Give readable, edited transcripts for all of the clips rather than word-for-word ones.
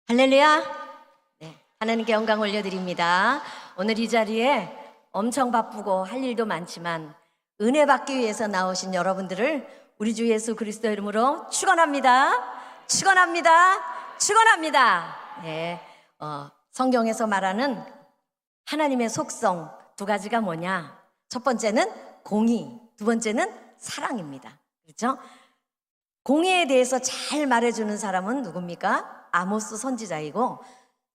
할렐루야. 네, 하나님께 영광 올려드립니다. 오늘 이 자리에 엄청 바쁘고 할 일도 많지만 은혜 받기 위해서 나오신 여러분들을 우리 주 예수 그리스도 이름으로 축원합니다. 축원합니다. 축원합니다. 네, 성경에서 말하는 하나님의 속성 두 가지가 뭐냐? 첫 번째는 공의, 두 번째는 사랑입니다. 그렇죠? 공의에 대해서 잘 말해주는 사람은 누굽니까? 아모스 선지자이고,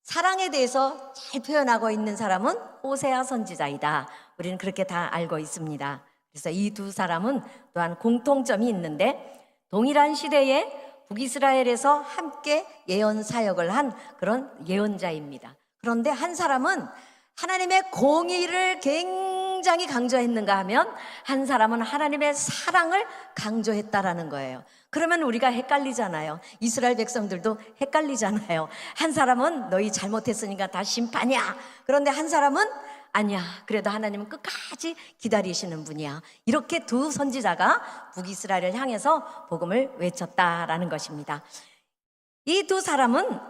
사랑에 대해서 잘 표현하고 있는 사람은 호세아 선지자이다. 우리는 그렇게 다 알고 있습니다. 그래서 이 두 사람은 또한 공통점이 있는데, 동일한 시대에 북이스라엘에서 함께 예언 사역을 한 그런 예언자입니다. 그런데 한 사람은 하나님의 공의를 굉장히 강조했는가 하면 한 사람은 하나님의 사랑을 강조했다라는 거예요. 그러면 우리가 헷갈리잖아요. 이스라엘 백성들도 헷갈리잖아요. 한 사람은 너희 잘못했으니까 다 심판이야. 그런데 한 사람은 아니야, 그래도 하나님은 끝까지 기다리시는 분이야. 이렇게 두 선지자가 북이스라엘을 향해서 복음을 외쳤다라는 것입니다. 이 두 사람은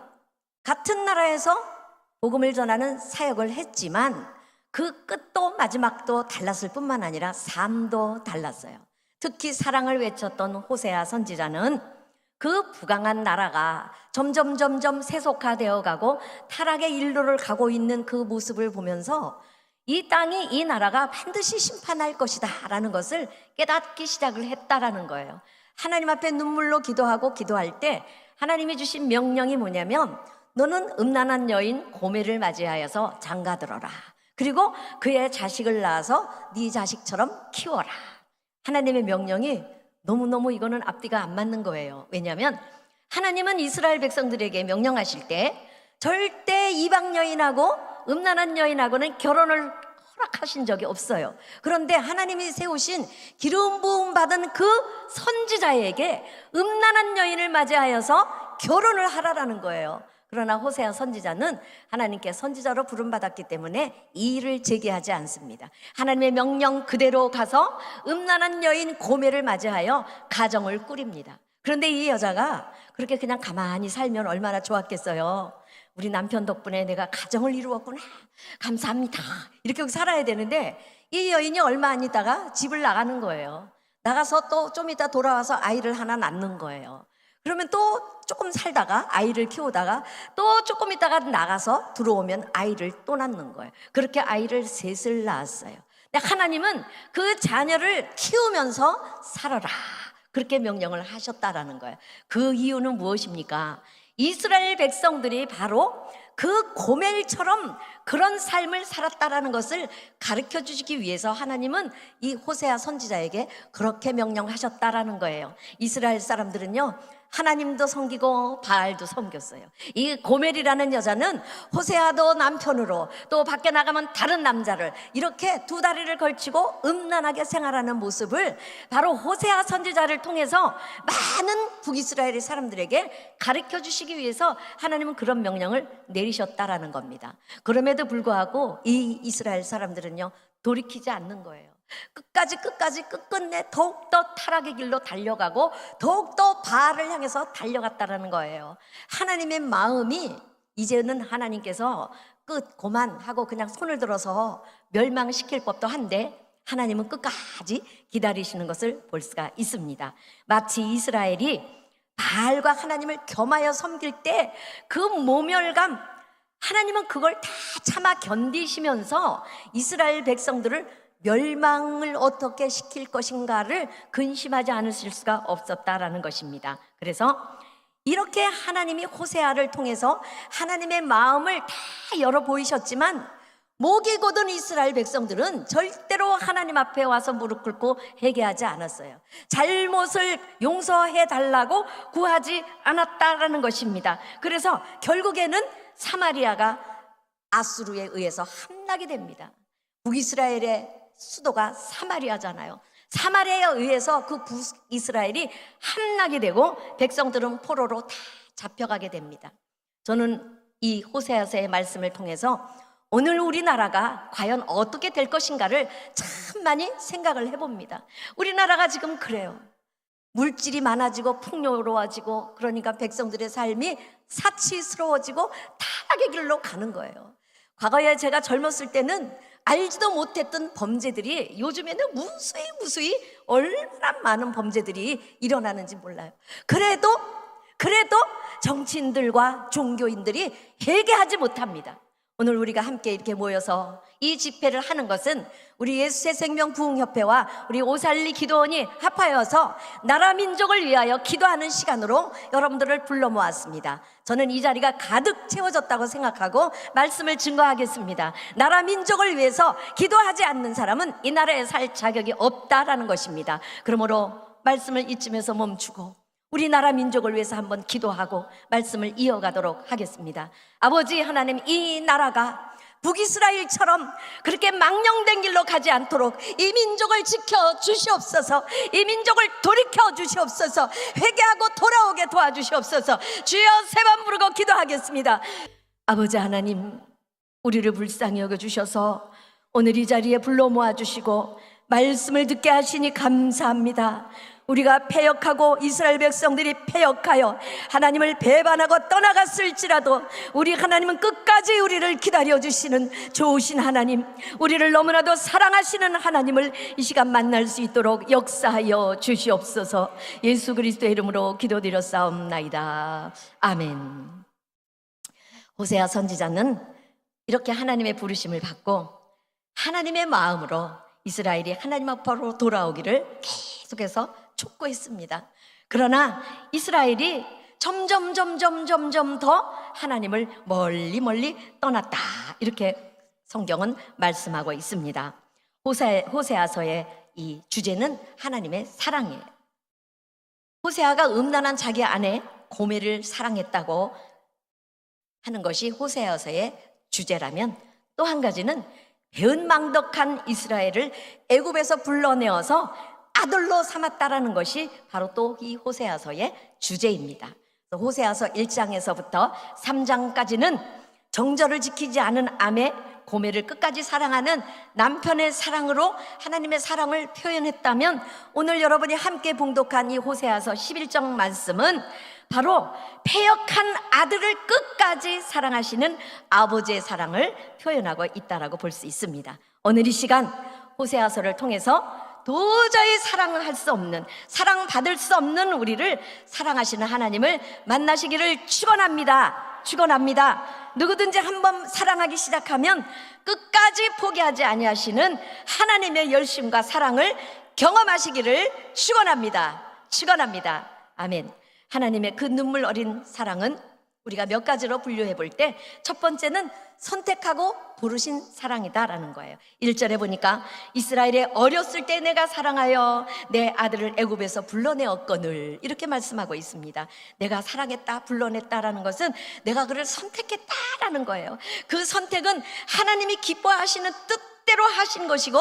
같은 나라에서 복음을 전하는 사역을 했지만 그 끝도 마지막도 달랐을 뿐만 아니라 삶도 달랐어요. 특히 사랑을 외쳤던 호세아 선지자는 그 부강한 나라가 점점 세속화되어 가고 타락의 일로를 가고 있는 그 모습을 보면서 이 땅이, 이 나라가 반드시 심판할 것이다 라는 것을 깨닫기 시작을 했다라는 거예요. 하나님 앞에 눈물로 기도하고 기도할 때 하나님이 주신 명령이 뭐냐면, 너는 음란한 여인 고멜을 맞이하여서 장가들어라. 그리고 그의 자식을 낳아서 네 자식처럼 키워라. 하나님의 명령이 너무너무 이거는 앞뒤가 안 맞는 거예요. 왜냐하면 하나님은 이스라엘 백성들에게 명령하실 때 절대 이방 여인하고 음란한 여인하고는 결혼을 허락하신 적이 없어요. 그런데 하나님이 세우신 기름 부음 받은 그 선지자에게 음란한 여인을 맞이하여서 결혼을 하라라는 거예요. 그러나 호세아 선지자는 하나님께 선지자로 부름받았기 때문에 이 일을 제기하지 않습니다. 하나님의 명령 그대로 가서 음란한 여인 고멜을 맞이하여 가정을 꾸립니다. 그런데 이 여자가 그렇게 그냥 가만히 살면 얼마나 좋았겠어요. 우리 남편 덕분에 내가 가정을 이루었구나, 감사합니다, 이렇게 살아야 되는데 이 여인이 얼마 안 있다가 집을 나가는 거예요. 나가서 또 좀 이따 돌아와서 아이를 하나 낳는 거예요. 그러면 또 조금 살다가 아이를 키우다가 또 조금 있다가 나가서 들어오면 아이를 또 낳는 거예요. 그렇게 아이를 셋을 낳았어요. 근데 하나님은 그 자녀를 키우면서 살아라, 그렇게 명령을 하셨다라는 거예요. 그 이유는 무엇입니까? 이스라엘 백성들이 바로 그 고멜처럼 그런 삶을 살았다라는 것을 가르쳐 주시기 위해서 하나님은 이 호세아 선지자에게 그렇게 명령하셨다라는 거예요. 이스라엘 사람들은요, 하나님도 섬기고 바알도 섬겼어요. 이 고멜이라는 여자는 호세아도 남편으로, 또 밖에 나가면 다른 남자를 이렇게 두 다리를 걸치고 음란하게 생활하는 모습을 바로 호세아 선지자를 통해서 많은 북이스라엘의 사람들에게 가르쳐 주시기 위해서 하나님은 그런 명령을 내리셨다라는 겁니다. 그럼에도 불구하고 이 이스라엘 사람들은요, 돌이키지 않는 거예요. 끝까지 끝끝내 더욱더 타락의 길로 달려가고 더욱더 바알을 향해서 달려갔다라는 거예요. 하나님의 마음이 이제는 하나님께서 끝 고만 하고 그냥 손을 들어서 멸망시킬 법도 한데 하나님은 끝까지 기다리시는 것을 볼 수가 있습니다. 마치 이스라엘이 바알과 하나님을 겸하여 섬길 때 그 모멸감, 하나님은 그걸 다 참아 견디시면서 이스라엘 백성들을 멸망을 어떻게 시킬 것인가를 근심하지 않으실 수가 없었다라는 것입니다. 그래서 이렇게 하나님이 호세아를 통해서 하나님의 마음을 다 열어 보이셨지만 목이 곧은 이스라엘 백성들은 절대로 하나님 앞에 와서 무릎 꿇고 회개하지 않았어요. 잘못을 용서해 달라고 구하지 않았다라는 것입니다. 그래서 결국에는 사마리아가 아수르에 의해서 함락이 됩니다. 북이스라엘의 수도가 사마리아잖아요. 사마리아에 의해서 그 북이스라엘이 함락이 되고 백성들은 포로로 다 잡혀가게 됩니다. 저는 이 호세아서의 말씀을 통해서 오늘 우리나라가 과연 어떻게 될 것인가를 참 많이 생각을 해봅니다. 우리나라가 지금 그래요. 물질이 많아지고 풍요로워지고, 그러니까 백성들의 삶이 사치스러워지고 타락의 길로 가는 거예요. 과거에 제가 젊었을 때는 알지도 못했던 범죄들이 요즘에는 무수히 얼마나 많은 범죄들이 일어나는지 몰라요. 그래도 정치인들과 종교인들이 회개하지 못합니다. 오늘 우리가 함께 이렇게 모여서 이 집회를 하는 것은 우리 예수의 생명 부흥협회와 우리 오살리 기도원이 합하여서 나라 민족을 위하여 기도하는 시간으로 여러분들을 불러 모았습니다. 저는 이 자리가 가득 채워졌다고 생각하고 말씀을 증거하겠습니다. 나라 민족을 위해서 기도하지 않는 사람은 이 나라에 살 자격이 없다라는 것입니다. 그러므로 말씀을 이쯤에서 멈추고 우리나라 민족을 위해서 한번 기도하고 말씀을 이어가도록 하겠습니다. 아버지 하나님, 이 나라가 북이스라엘처럼 그렇게 망령된 길로 가지 않도록 이 민족을 지켜 주시옵소서. 이 민족을 돌이켜 주시옵소서. 회개하고 돌아오게 도와주시옵소서. 주여, 세 번 부르고 기도하겠습니다. 아버지 하나님, 우리를 불쌍히 여겨주셔서 오늘 이 자리에 불러 모아주시고 말씀을 듣게 하시니 감사합니다. 우리가 패역하고 이스라엘 백성들이 패역하여 하나님을 배반하고 떠나갔을지라도 우리 하나님은 끝까지 우리를 기다려주시는 좋으신 하나님, 우리를 너무나도 사랑하시는 하나님을 이 시간 만날 수 있도록 역사하여 주시옵소서. 예수 그리스도의 이름으로 기도드렸사옵나이다. 아멘. 호세아 선지자는 이렇게 하나님의 부르심을 받고 하나님의 마음으로 이스라엘이 하나님 앞으로 돌아오기를 계속해서 촉구했습니다. 그러나 이스라엘이 점점 더 하나님을 멀리 떠났다, 이렇게 성경은 말씀하고 있습니다. 호세아서의 이 주제는 하나님의 사랑이에요. 호세아가 음란한 자기 아내 고멜을 사랑했다고 하는 것이 호세아서의 주제라면, 또 한 가지는 배은망덕한 이스라엘을 애굽에서 불러내어서 아들로 삼았다라는 것이 바로 또 이 호세아서의 주제입니다. 호세아서 1장에서부터 3장까지는 정절을 지키지 않은 아내 고멜을 끝까지 사랑하는 남편의 사랑으로 하나님의 사랑을 표현했다면, 오늘 여러분이 함께 봉독한 이 호세아서 11장 말씀은 바로 패역한 아들을 끝까지 사랑하시는 아버지의 사랑을 표현하고 있다라고 볼 수 있습니다. 오늘 이 시간 호세아서를 통해서 도저히 사랑을 할 수 없는, 사랑받을 수 없는 우리를 사랑하시는 하나님을 만나시기를 축원합니다. 누구든지 한번 사랑하기 시작하면 끝까지 포기하지 아니하시는 하나님의 열심과 사랑을 경험하시기를 축원합니다. 아멘. 하나님의 그 눈물 어린 사랑은 우리가 몇 가지로 분류해 볼 때, 첫 번째는 선택하고 부르신 사랑이다라는 거예요. 1절에 보니까 이스라엘의 어렸을 때 내가 사랑하여 내 아들을 애굽에서 불러내었거늘, 이렇게 말씀하고 있습니다. 내가 사랑했다, 불러냈다라는 것은 내가 그를 선택했다라는 거예요. 그 선택은 하나님이 기뻐하시는 뜻대로 하신 것이고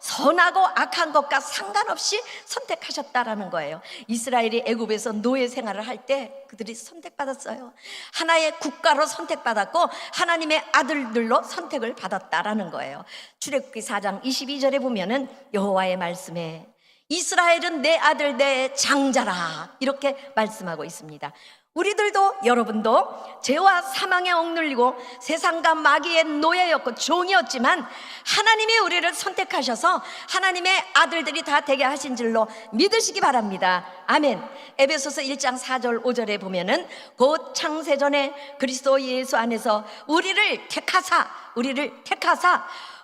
선하고 악한 것과 상관없이 선택하셨다라는 거예요. 이스라엘이 애굽에서 노예 생활을 할 때 그들이 선택받았어요. 하나의 국가로 선택받았고 하나님의 아들들로 선택을 받았다라는 거예요. 출애굽기 4장 22절에 보면은 여호와의 말씀에 이스라엘은 내 아들 내 장자라, 이렇게 말씀하고 있습니다. 우리들도, 여러분도 죄와 사망에 억눌리고 세상과 마귀의 노예였고 종이었지만 하나님이 우리를 선택하셔서 하나님의 아들들이 다 되게 하신 줄로 믿으시기 바랍니다. 아멘. 에베소서 1장 4절 5절에 보면은 곧 창세전에 그리스도 예수 안에서 우리를 택하사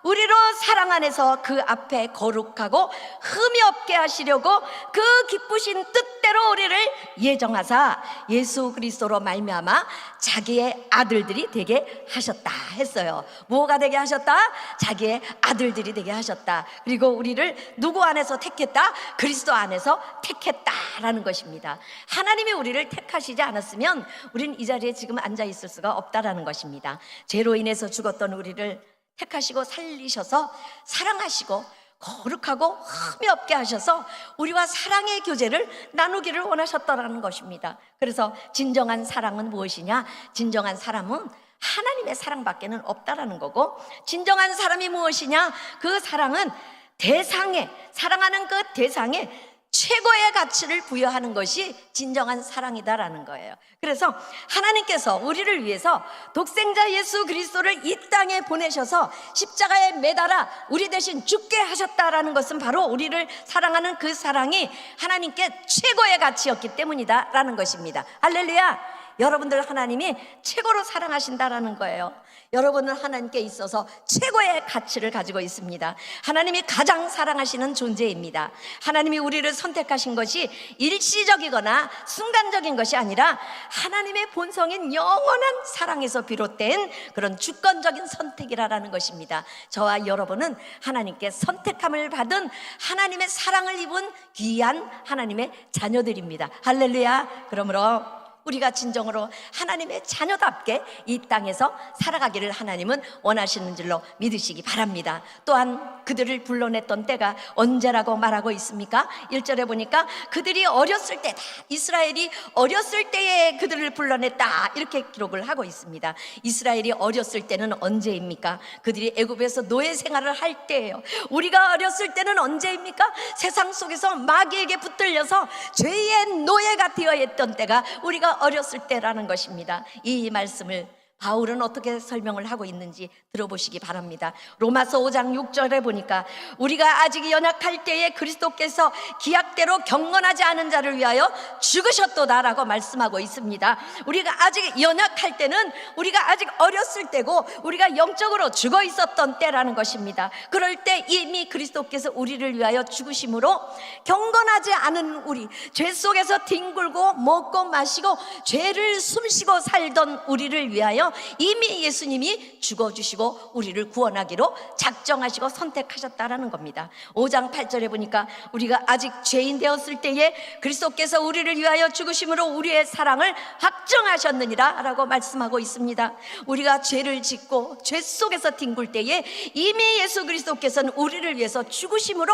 우리로 사랑 안에서 그 앞에 거룩하고 흠이 없게 하시려고 그 기쁘신 뜻대로 우리를 예정하사 예수 그리스도로 말미암아 자기의 아들들이 되게 하셨다 했어요. 뭐가 되게 하셨다? 자기의 아들들이 되게 하셨다. 그리고 우리를 누구 안에서 택했다? 그리스도 안에서 택했다라는 것입니다. 하나님이 우리를 택하시지 않았으면 우리는 이 자리에 지금 앉아 있을 수가 없다라는 것입니다. 죄로 인해서 죽었던 우리를 택하시고 살리셔서 사랑하시고 거룩하고 흠이 없게 하셔서 우리와 사랑의 교제를 나누기를 원하셨다라는 것입니다. 그래서 진정한 사랑은 무엇이냐? 진정한 사랑은 하나님의 사랑밖에는 없다라는 거고, 진정한 사람이 무엇이냐? 그 사랑은 사랑하는 그 대상에 최고의 가치를 부여하는 것이 진정한 사랑이다라는 거예요. 그래서 하나님께서 우리를 위해서 독생자 예수 그리스도를 이 땅에 보내셔서 십자가에 매달아 우리 대신 죽게 하셨다라는 것은 바로 우리를 사랑하는 그 사랑이 하나님께 최고의 가치였기 때문이다라는 것입니다. 할렐루야. 여러분들 하나님이 최고로 사랑하신다라는 거예요. 여러분은 하나님께 있어서 최고의 가치를 가지고 있습니다. 하나님이 가장 사랑하시는 존재입니다. 하나님이 우리를 선택하신 것이 일시적이거나 순간적인 것이 아니라 하나님의 본성인 영원한 사랑에서 비롯된 그런 주권적인 선택이라는 것입니다. 저와 여러분은 하나님께 선택함을 받은 하나님의 사랑을 입은 귀한 하나님의 자녀들입니다. 할렐루야. 그러므로 우리가 진정으로 하나님의 자녀답게 이 땅에서 살아가기를 하나님은 원하시는 줄로 믿으시기 바랍니다. 또한 그들을 불러냈던 때가 언제라고 말하고 있습니까? 1절에 보니까 그들이 어렸을 때다, 이스라엘이 어렸을 때에 그들을 불러냈다, 이렇게 기록을 하고 있습니다. 이스라엘이 어렸을 때는 언제입니까? 그들이 애굽에서 노예 생활을 할 때예요. 우리가 어렸을 때는 언제입니까? 세상 속에서 마귀에게 붙들려서 죄의 노예가 되어 있던 때가 우리가 어렸을 때라는 것입니다. 이 말씀을 바울은 어떻게 설명을 하고 있는지 들어보시기 바랍니다. 로마서 5장 6절에 보니까 우리가 아직 연약할 때에 그리스도께서 기약대로 경건하지 않은 자를 위하여 죽으셨도다라고 말씀하고 있습니다. 우리가 아직 연약할 때는 우리가 아직 어렸을 때고 우리가 영적으로 죽어 있었던 때라는 것입니다. 그럴 때 이미 그리스도께서 우리를 위하여 죽으심으로 경건하지 않은 우리, 죄 속에서 뒹굴고 먹고 마시고 죄를 숨쉬고 살던 우리를 위하여 이미 예수님이 죽어주시고 우리를 구원하기로 작정하시고 선택하셨다라는 겁니다. 5장 8절에 보니까 우리가 아직 죄인 되었을 때에 그리스도께서 우리를 위하여 죽으심으로 우리의 사랑을 확정하셨느니라 라고 말씀하고 있습니다. 우리가 죄를 짓고 죄 속에서 뒹굴 때에 이미 예수 그리스도께서는 우리를 위해서 죽으심으로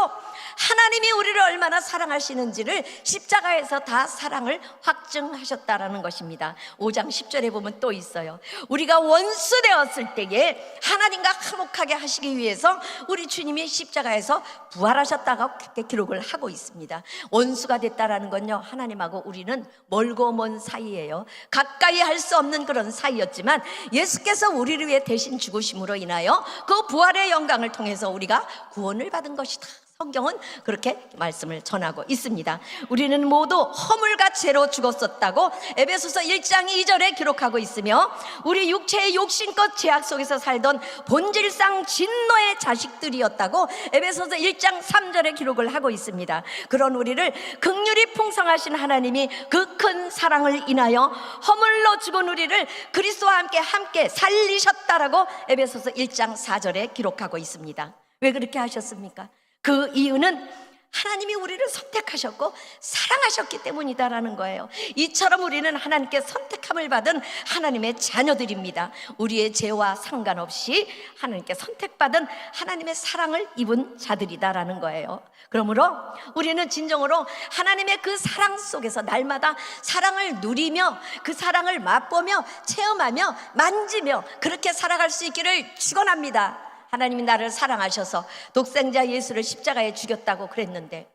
하나님이 우리를 얼마나 사랑하시는지를 십자가에서 다 사랑을 확증하셨다라는 것입니다. 5장 10절에 보면 또 있어요. 우리가 원수 되었을 때에 하나님과 화목하게 하시기 위해서 우리 주님이 십자가에서 부활하셨다고 그렇게 기록을 하고 있습니다. 원수가 됐다라는 건요, 하나님하고 우리는 멀고 먼 사이예요. 가까이 할 수 없는 그런 사이였지만 예수께서 우리를 위해 대신 죽으심으로 인하여 그 부활의 영광을 통해서 우리가 구원을 받은 것이다. 성경은 그렇게 말씀을 전하고 있습니다. 우리는 모두 허물과 죄로 죽었었다고 에베소서 1장 2절에 기록하고 있으며 우리 육체의 욕심껏 죄악 속에서 살던 본질상 진노의 자식들이었다고 에베소서 1장 3절에 기록을 하고 있습니다. 그런 우리를 긍휼히 풍성하신 하나님이 그 큰 사랑을 인하여 허물로 죽은 우리를 그리스도와 함께 살리셨다라고 에베소서 1장 4절에 기록하고 있습니다. 왜 그렇게 하셨습니까? 그 이유는 하나님이 우리를 선택하셨고 사랑하셨기 때문이다라는 거예요. 이처럼 우리는 하나님께 선택함을 받은 하나님의 자녀들입니다. 우리의 죄와 상관없이 하나님께 선택받은 하나님의 사랑을 입은 자들이다라는 거예요. 그러므로 우리는 진정으로 하나님의 그 사랑 속에서 날마다 사랑을 누리며 그 사랑을 맛보며 체험하며 만지며 그렇게 살아갈 수 있기를 축원합니다. 하나님이 나를 사랑하셔서 독생자 예수를 십자가에 죽였다고 그랬는데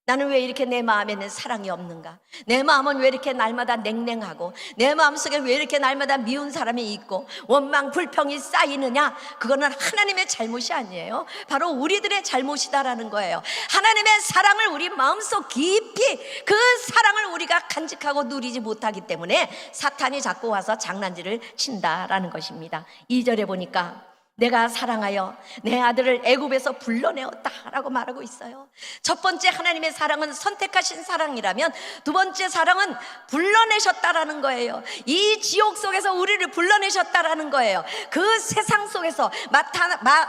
나는 왜 이렇게 내 마음에는 사랑이 없는가? 내 마음은 왜 이렇게 날마다 냉랭하고 내 마음속에 왜 이렇게 날마다 미운 사람이 있고 원망 불평이 쌓이느냐? 그거는 하나님의 잘못이 아니에요. 바로 우리들의 잘못이다라는 거예요. 하나님의 사랑을 우리 마음속 깊이 그 사랑을 우리가 간직하고 누리지 못하기 때문에 사탄이 자꾸 와서 장난질을 친다라는 것입니다. 2절에 보니까 내가 사랑하여 내 아들을 애굽에서 불러내었다라고 말하고 있어요. 첫 번째 하나님의 사랑은 선택하신 사랑이라면 두 번째 사랑은 불러내셨다라는 거예요. 이 지옥 속에서 우리를 불러내셨다라는 거예요. 그 세상 속에서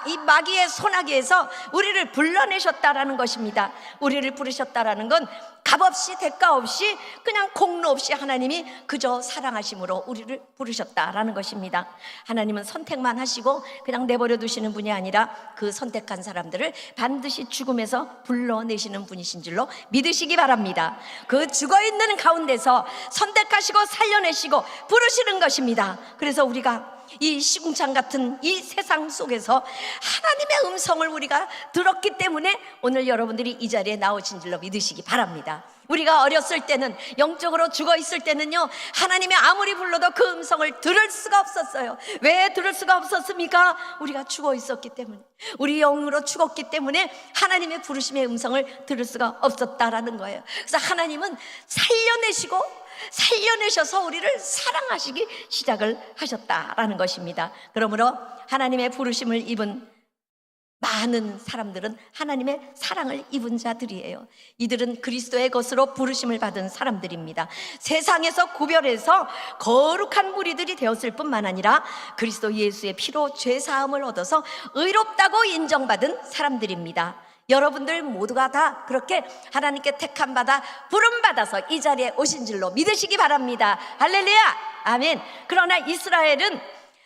이 마귀의 소나기에서 우리를 불러내셨다라는 것입니다. 우리를 부르셨다라는 건 값없이 대가 없이 그냥 공로 없이 하나님이 그저 사랑하심으로 우리를 부르셨다라는 것입니다. 하나님은 선택만 하시고 그냥 내버려 두시는 분이 아니라 그 선택한 사람들을 반드시 죽음에서 불러내시는 분이신 줄로 믿으시기 바랍니다. 그 죽어있는 가운데서 선택하시고 살려내시고 부르시는 것입니다. 그래서 우리가 이 시궁창 같은 이 세상 속에서 하나님의 음성을 우리가 들었기 때문에 오늘 여러분들이 이 자리에 나오신 줄로 믿으시기 바랍니다. 우리가 어렸을 때는, 영적으로 죽어 있을 때는요, 하나님이 아무리 불러도 그 음성을 들을 수가 없었어요. 왜 들을 수가 없었습니까? 우리가 죽어 있었기 때문에, 우리 영으로 죽었기 때문에 하나님의 부르심의 음성을 들을 수가 없었다라는 거예요. 그래서 하나님은 살려내셔서 우리를 사랑하시기 시작을 하셨다라는 것입니다. 그러므로 하나님의 부르심을 입은 많은 사람들은 하나님의 사랑을 입은 자들이에요. 이들은 그리스도의 것으로 부르심을 받은 사람들입니다. 세상에서 구별해서 거룩한 무리들이 되었을 뿐만 아니라 그리스도 예수의 피로 죄사함을 얻어서 의롭다고 인정받은 사람들입니다. 여러분들 모두가 다 그렇게 하나님께 택함받아 부름받아서 이 자리에 오신 줄로 믿으시기 바랍니다. 할렐루야, 아멘. 그러나 이스라엘은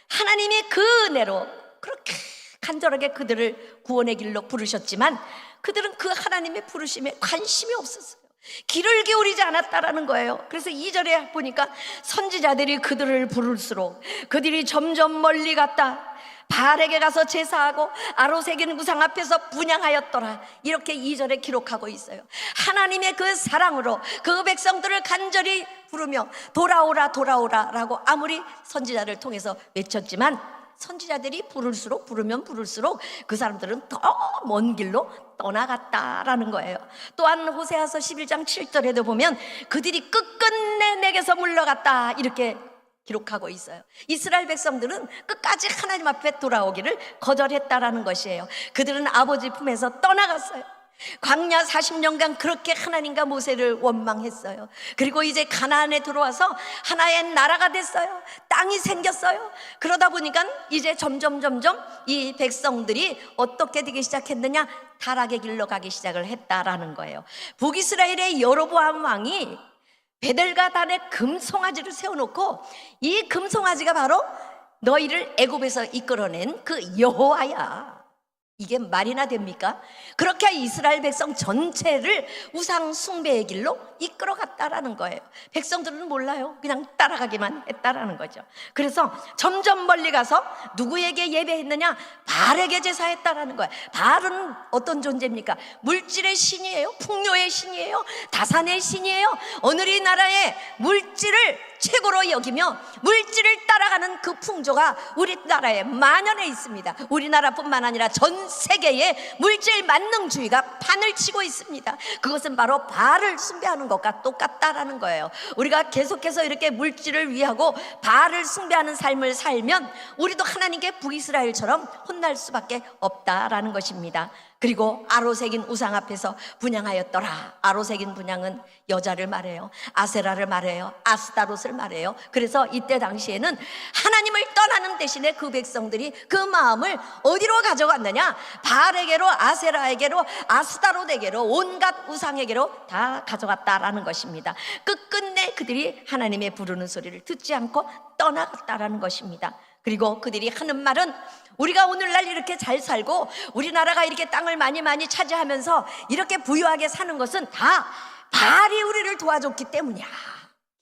하나님이 그 은혜로 그렇게 간절하게 그들을 구원의 길로 부르셨지만 그들은 그 하나님의 부르심에 관심이 없었어요. 귀를 기울이지 않았다라는 거예요. 그래서 2절에 보니까 선지자들이 그들을 부를수록 그들이 점점 멀리 갔다, 바알에게 가서 제사하고 아로새긴 우상 앞에서 분향하였더라, 이렇게 2절에 기록하고 있어요. 하나님의 그 사랑으로 그 백성들을 간절히 부르며 돌아오라 돌아오라 라고 아무리 선지자를 통해서 외쳤지만 선지자들이 부르면 부를수록 그 사람들은 더 먼 길로 떠나갔다라는 거예요. 또한 호세아서 11장 7절에도 보면 그들이 끝끝내 내게서 물러갔다, 이렇게 기록하고 있어요. 이스라엘 백성들은 끝까지 하나님 앞에 돌아오기를 거절했다라는 것이에요. 그들은 아버지 품에서 떠나갔어요. 광야 40년간 그렇게 하나님과 모세를 원망했어요. 그리고 이제 가나안에 들어와서 하나의 나라가 됐어요. 땅이 생겼어요. 그러다 보니까 이제 점점 이 백성들이 어떻게 되기 시작했느냐, 타락의 길로 가기 시작을 했다라는 거예요. 북이스라엘의 여로보암 왕이 베델과 단에 금송아지를 세워놓고, 이 금송아지가 바로 너희를 애굽에서 이끌어낸 그 여호와야. 이게 말이나 됩니까? 그렇게 이스라엘 백성 전체를 우상 숭배의 길로 이끌어갔다라는 거예요. 백성들은 몰라요. 그냥 따라가기만 했다라는 거죠. 그래서 점점 멀리 가서 누구에게 예배했느냐? 바알에게 제사했다라는 거예요. 바알은 어떤 존재입니까? 물질의 신이에요. 풍요의 신이에요. 다산의 신이에요. 오늘 이 나라의 물질을 최고로 여기며 물질을 따라가는 그 풍조가 우리나라에 만연해 있습니다. 우리나라뿐만 아니라 전 세계에 물질 만능주의가 판을 치고 있습니다. 그것은 바로 바알을 숭배하는 것과 똑같다라는 거예요. 우리가 계속해서 이렇게 물질을 위하고 바알을 숭배하는 삶을 살면 우리도 하나님께 북이스라엘처럼 혼날 수밖에 없다라는 것입니다. 그리고 아로새긴 우상 앞에서 분향하였더라. 아로새긴 분향은 여자를 말해요. 아세라를 말해요. 아스타롯을 말해요. 그래서 이때 당시에는 하나님을 떠나는 대신에 그 백성들이 그 마음을 어디로 가져갔느냐? 바알에게로, 아세라에게로, 아스타롯에게로, 온갖 우상에게로 다 가져갔다라는 것입니다. 끝끝내 그들이 하나님의 부르는 소리를 듣지 않고 떠나갔다라는 것입니다. 그리고 그들이 하는 말은, 우리가 오늘날 이렇게 잘 살고 우리나라가 이렇게 땅을 많이 차지하면서 이렇게 부유하게 사는 것은 다 바알이 우리를 도와줬기 때문이야.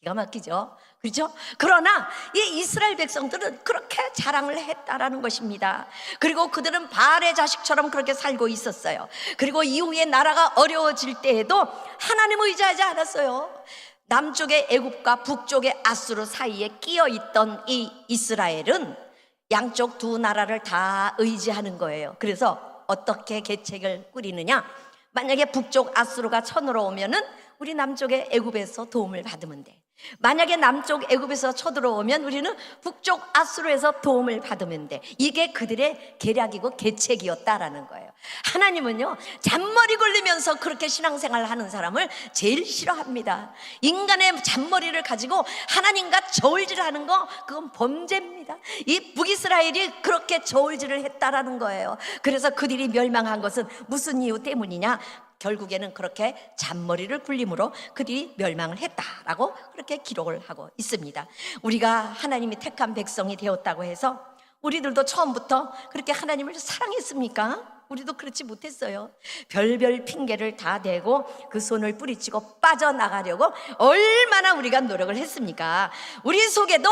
기가 막히죠? 그렇죠? 그러나 이 이스라엘 백성들은 그렇게 자랑을 했다라는 것입니다. 그리고 그들은 바알의 자식처럼 그렇게 살고 있었어요. 그리고 이후에 나라가 어려워질 때에도 하나님을 의지하지 않았어요. 남쪽의 애굽과 북쪽의 아수르 사이에 끼어 있던 이 이스라엘은 양쪽 두 나라를 다 의지하는 거예요. 그래서 어떻게 계책을 꾸리느냐? 만약에 북쪽 아수르가 쳐들어오면은 우리 남쪽의 애굽에서 도움을 받으면 돼. 만약에 남쪽 애굽에서 쳐들어오면 우리는 북쪽 아수르에서 도움을 받으면 돼. 이게 그들의 계략이고 계책이었다라는 거예요. 하나님은요, 잔머리 굴리면서 그렇게 신앙생활을 하는 사람을 제일 싫어합니다. 인간의 잔머리를 가지고 하나님과 저울질하는 거, 그건 범죄입니다. 이 북이스라엘이 그렇게 저울질을 했다라는 거예요. 그래서 그들이 멸망한 것은 무슨 이유 때문이냐? 결국에는 그렇게 잔머리를 굴림으로 그들이 멸망을 했다라고 그렇게 기록을 하고 있습니다. 우리가 하나님이 택한 백성이 되었다고 해서 우리들도 처음부터 그렇게 하나님을 사랑했습니까? 우리도 그렇지 못했어요. 별별 핑계를 다 대고 그 손을 뿌리치고 빠져나가려고 얼마나 우리가 노력을 했습니까? 우리 속에도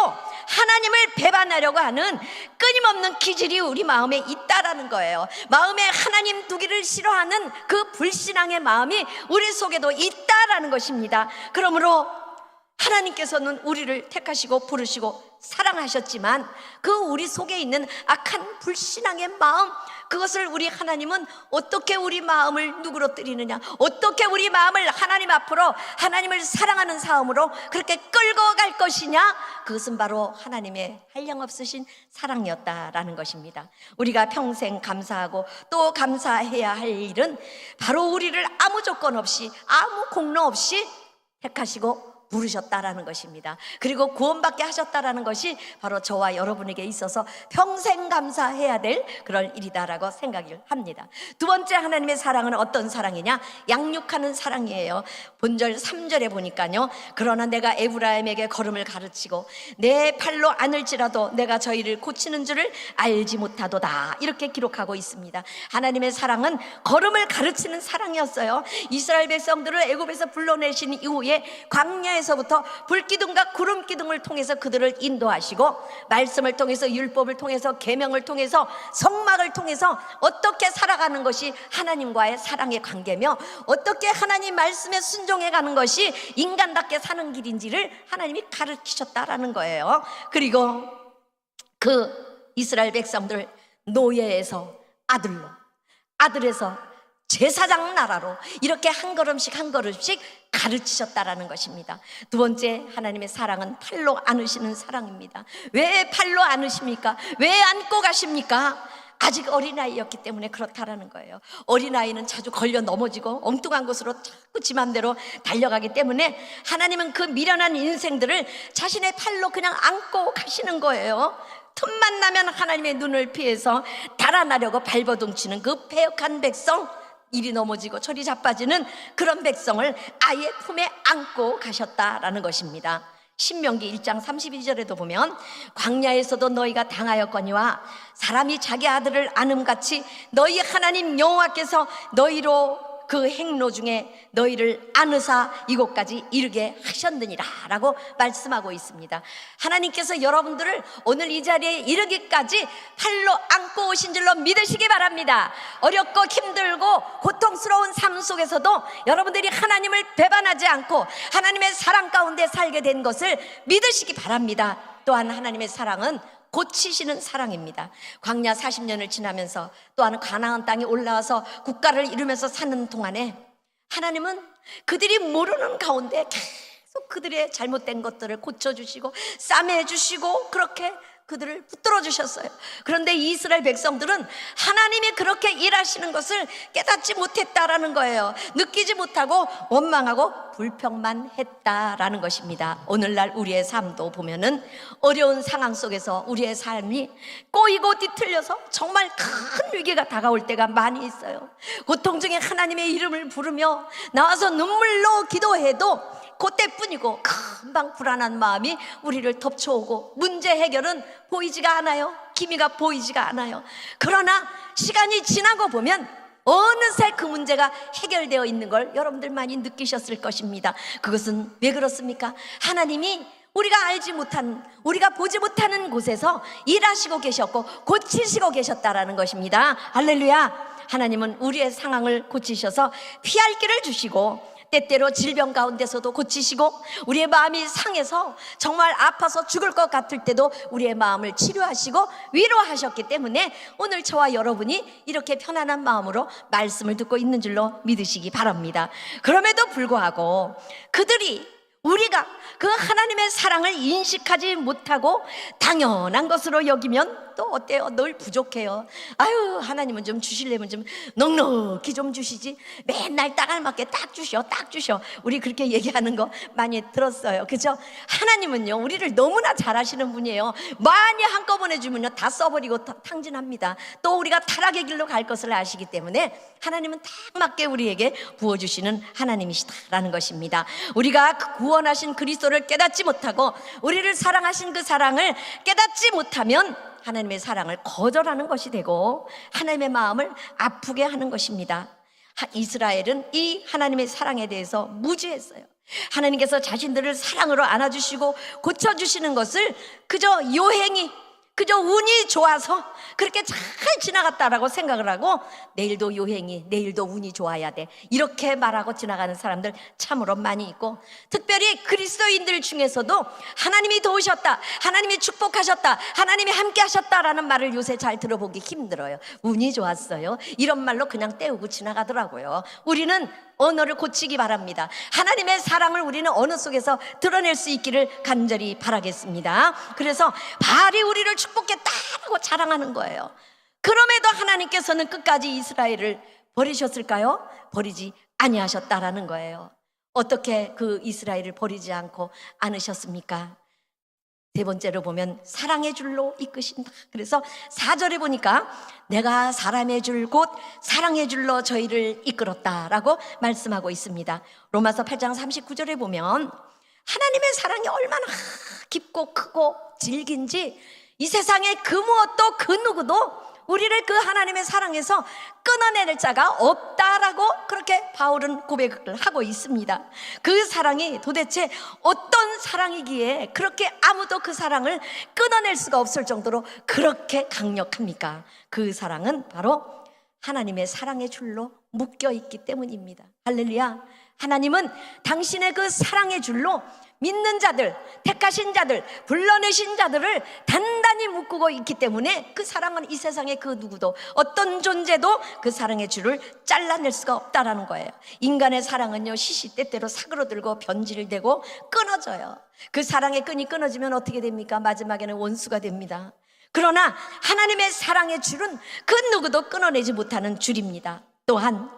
하나님을 배반하려고 하는 끊임없는 기질이 우리 마음에 있다라는 거예요. 마음에 하나님 두기를 싫어하는 그 불신앙의 마음이 우리 속에도 있다라는 것입니다. 그러므로 하나님께서는 우리를 택하시고 부르시고 사랑하셨지만 그 우리 속에 있는 악한 불신앙의 마음, 그것을 우리 하나님은 어떻게 우리 마음을 누그러뜨리느냐, 어떻게 우리 마음을 하나님 앞으로 하나님을 사랑하는 사람으로 그렇게 끌고 갈 것이냐, 그것은 바로 하나님의 한량없으신 사랑이었다라는 것입니다. 우리가 평생 감사하고 또 감사해야 할 일은 바로 우리를 아무 조건 없이 아무 공로 없이 택하시고 부르셨다라는 것입니다. 그리고 구원받게 하셨다라는 것이 바로 저와 여러분에게 있어서 평생 감사해야 될 그런 일이다라고 생각을 합니다. 두 번째 하나님의 사랑은 어떤 사랑이냐? 양육하는 사랑이에요. 본절 3절에 보니까요, 그러나 내가 에브라임에게 걸음을 가르치고 내 팔로 안을지라도 내가 저희를 고치는 줄을 알지 못하도다, 이렇게 기록하고 있습니다. 하나님의 사랑은 걸음을 가르치는 사랑이었어요. 이스라엘 백성들을 애굽에서 불러내신 이후에 광야에서부터 불기둥과 구름기둥을 통해서 그들을 인도하시고, 말씀을 통해서, 율법을 통해서, 계명을 통해서, 성막을 통해서 어떻게 살아가는 것이 하나님과의 사랑의 관계며 어떻게 하나님 말씀에 순종해가는 것이 인간답게 사는 길인지를 하나님이 가르치셨다라는 거예요. 그리고 그 이스라엘 백성들 노예에서 아들로, 아들에서 제사장 나라로 이렇게 한 걸음씩 한 걸음씩 가르치셨다라는 것입니다. 두 번째 하나님의 사랑은 팔로 안으시는 사랑입니다. 왜 팔로 안으십니까? 왜 안고 가십니까? 아직 어린아이였기 때문에 그렇다라는 거예요. 어린아이는 자주 걸려 넘어지고 엉뚱한 곳으로 자꾸 지 맘대로 달려가기 때문에 하나님은 그 미련한 인생들을 자신의 팔로 그냥 안고 가시는 거예요. 틈만 나면 하나님의 눈을 피해서 달아나려고 발버둥치는 그 패역한 백성, 이리 넘어지고 저리 자빠지는 그런 백성을 아예 품에 안고 가셨다라는 것입니다. 신명기 1장 32절에도 보면 광야에서도 너희가 당하였거니와 사람이 자기 아들을 안음같이 너희 하나님 여호와께서 너희로 그 행로 중에 너희를 안으사 이곳까지 이르게 하셨느니라 라고 말씀하고 있습니다. 하나님께서 여러분들을 오늘 이 자리에 이르기까지 팔로 안고 오신 줄로 믿으시기 바랍니다. 어렵고 힘들고 고통스러운 삶 속에서도 여러분들이 하나님을 배반하지 않고 하나님의 사랑 가운데 살게 된 것을 믿으시기 바랍니다. 또한 하나님의 사랑은 고치시는 사랑입니다. 광야 40년을 지나면서 또한 가나안 땅에 올라와서 국가를 이루면서 사는 동안에 하나님은 그들이 모르는 가운데 계속 그들의 잘못된 것들을 고쳐주시고 싸매주시고 그렇게 그들을 붙들어 주셨어요. 그런데 이스라엘 백성들은 하나님이 그렇게 일하시는 것을 깨닫지 못했다라는 거예요. 느끼지 못하고 원망하고 불평만 했다라는 것입니다. 오늘날 우리의 삶도 보면은 어려운 상황 속에서 우리의 삶이 꼬이고 뒤틀려서 정말 큰 위기가 다가올 때가 많이 있어요. 고통 중에 하나님의 이름을 부르며 나와서 눈물로 기도해도 그때뿐이고 금방 불안한 마음이 우리를 덮쳐오고 문제 해결은 보이지가 않아요. 기미가 보이지가 않아요. 그러나 시간이 지나고 보면 어느새 그 문제가 해결되어 있는 걸 여러분들 많이 느끼셨을 것입니다. 그것은 왜 그렇습니까? 하나님이 우리가 알지 못한, 우리가 보지 못하는 곳에서 일하시고 계셨고 고치시고 계셨다라는 것입니다. 할렐루야. 하나님은 우리의 상황을 고치셔서 피할 길을 주시고 때때로 질병 가운데서도 고치시고 우리의 마음이 상해서 정말 아파서 죽을 것 같을 때도 우리의 마음을 치료하시고 위로하셨기 때문에 오늘 저와 여러분이 이렇게 편안한 마음으로 말씀을 듣고 있는 줄로 믿으시기 바랍니다. 그럼에도 불구하고 그들이 우리가 그 하나님의 사랑을 인식하지 못하고 당연한 것으로 여기면 또 어때요? 늘 부족해요. 아유, 하나님은 좀 주시려면 좀 넉넉히 좀 주시지 맨날 딱 알맞게 딱 주셔 딱 주셔, 우리 그렇게 얘기하는 거 많이 들었어요. 그죠? 하나님은요 우리를 너무나 잘하시는 분이에요. 많이 한꺼번에 주면요 다 써버리고 탕진합니다. 또 우리가 타락의 길로 갈 것을 아시기 때문에 하나님은 딱 맞게 우리에게 부어주시는 하나님이시다라는 것입니다. 우리가 구원하신 그리스도를 깨닫지 못하고 우리를 사랑하신 그 사랑을 깨닫지 못하면 하나님의 사랑을 거절하는 것이 되고 하나님의 마음을 아프게 하는 것입니다. 이스라엘은 이 하나님의 사랑에 대해서 무지했어요. 하나님께서 자신들을 사랑으로 안아주시고 고쳐주시는 것을 그저 요행이, 그저 운이 좋아서 그렇게 잘 지나갔다라고 생각을 하고, 내일도 요행이, 내일도 운이 좋아야 돼, 이렇게 말하고 지나가는 사람들 참으로 많이 있고, 특별히 그리스도인들 중에서도 하나님이 도우셨다, 하나님이 축복하셨다, 하나님이 함께 하셨다라는 말을 요새 잘 들어보기 힘들어요. 운이 좋았어요, 이런 말로 그냥 때우고 지나가더라고요. 우리는 언어를 고치기 바랍니다. 하나님의 사랑을 우리는 언어 속에서 드러낼 수 있기를 간절히 바라겠습니다. 그래서 바알이 우리를 축복했다라고 자랑하는 거예요. 그럼에도 하나님께서는 끝까지 이스라엘을 버리셨을까요? 버리지 아니하셨다라는 거예요. 어떻게 그 이스라엘을 버리지 않고 않으셨습니까? 세 번째로 보면 사랑의 줄로 이끄신다. 그래서 4절에 보니까 내가 사람의 줄 곧 사랑의 줄로 저희를 이끌었다라고 말씀하고 있습니다. 로마서 8장 39절에 보면 하나님의 사랑이 얼마나 깊고 크고 질긴지 이 세상에 그 무엇도 그 누구도 우리를 그 하나님의 사랑에서 끊어낼 자가 없다라고 그렇게 바울은 고백을 하고 있습니다. 그 사랑이 도대체 어떤 사랑이기에 그렇게 아무도 그 사랑을 끊어낼 수가 없을 정도로 그렇게 강력합니까? 그 사랑은 바로 하나님의 사랑의 줄로 묶여 있기 때문입니다. 할렐루야. 하나님은 당신의 그 사랑의 줄로 믿는 자들, 택하신 자들, 불러내신 자들을 단단히 묶고 있기 때문에 그 사랑은 이 세상의 그 누구도, 어떤 존재도 그 사랑의 줄을 잘라낼 수가 없다라는 거예요. 인간의 사랑은요, 시시때때로 사그러들고 변질되고 끊어져요. 그 사랑의 끈이 끊어지면 어떻게 됩니까? 마지막에는 원수가 됩니다. 그러나 하나님의 사랑의 줄은 그 누구도 끊어내지 못하는 줄입니다. 또한